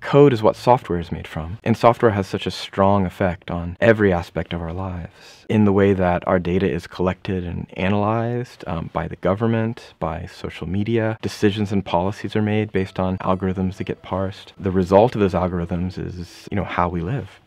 Code is what software is made from, and software has such a strong effect on every aspect of our lives in the way that our data is collected and analyzed by the government, by social media. Decisions and policies are made based on algorithms that get parsed. The result of those algorithms is, how we live.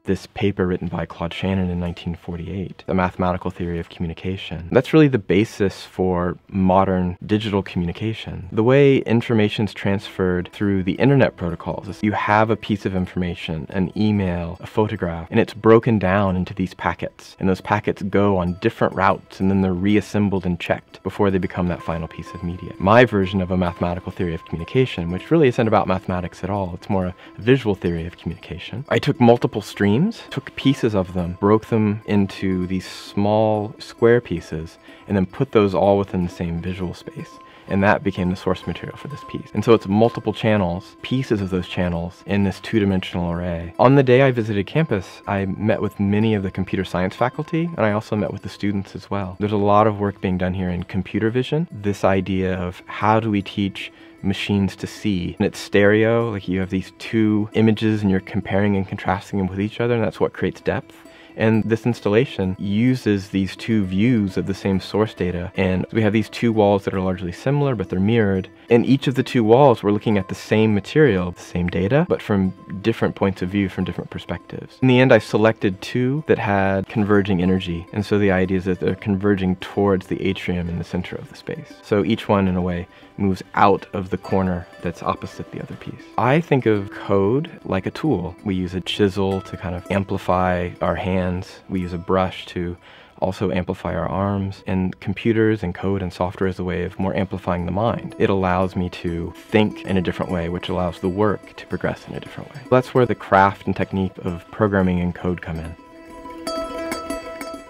This paper written by Claude Shannon in 1948, A Mathematical Theory of Communication. That's really the basis for modern digital communication. The way information's transferred through the internet protocols is you have a piece of information, an email, a photograph, and it's broken down into these packets. And those packets go on different routes, and then they're reassembled and checked before they become that final piece of media. My version of a mathematical theory of communication, which really isn't about mathematics at all, it's more a visual theory of communication. I took multiple streams, took pieces of them, broke them into these small square pieces, and then put those all within the same visual space. And that became the source material for this piece. And so it's multiple channels, pieces of those channels in this two-dimensional array. On the day I visited campus, I met with many of the computer science faculty, and I also met with the students as well. There's a lot of work being done here in computer vision. This idea of how do we teach machines to see, and it's stereo, like you have these two images and you're comparing and contrasting them with each other, and that's what creates depth. And this installation uses these two views of the same source data, and we have these two walls that are largely similar, but they're mirrored. In each of the two walls, we're looking at the same material, the same data, but from different points of view, from different perspectives. In the end, I selected two that had converging energy, and so the idea is that they're converging towards the atrium in the center of the space. So each one, in a way, moves out of the corner that's opposite the other piece. I think of code like a tool. We use a chisel to kind of amplify our hands. We use a brush to also amplify our arms, and computers and code and software is a way of more amplifying the mind. It allows me to think in a different way, which allows the work to progress in a different way. That's where the craft and technique of programming and code come in.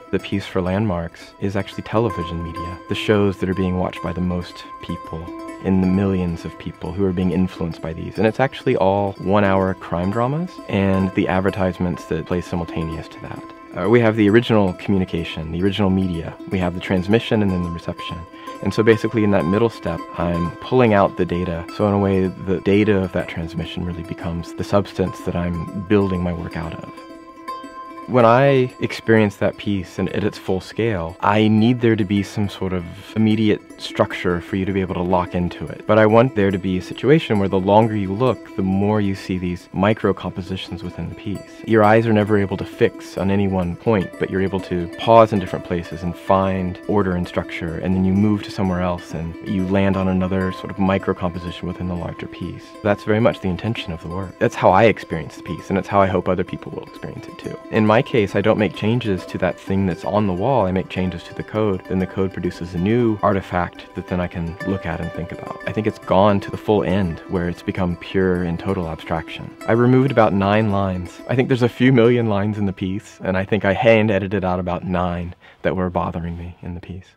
The piece for Landmarks is actually television media, the shows that are being watched by the most people, in the millions of people who are being influenced by these. And it's actually all 1-hour crime dramas and the advertisements that play simultaneous to that. We have the original communication, the original media. We have the transmission and then the reception. And so basically in that middle step, I'm pulling out the data. So in a way, the data of that transmission really becomes the substance that I'm building my work out of. When I experience that piece and at its full scale, I need there to be some sort of immediate structure for you to be able to lock into it. But I want there to be a situation where the longer you look, the more you see these micro compositions within the piece. Your eyes are never able to fix on any one point, but you're able to pause in different places and find order and structure, and then you move to somewhere else and you land on another sort of micro composition within the larger piece. That's very much the intention of the work. That's how I experience the piece, and it's how I hope other people will experience it too. In my case, I don't make changes to that thing that's on the wall, I make changes to the code. Then the code produces a new artifact that then I can look at and think about. I think it's gone to the full end, where it's become pure and total abstraction. I removed about 9 lines. I think there's a few million lines in the piece, and I think I hand edited out about 9 that were bothering me in the piece.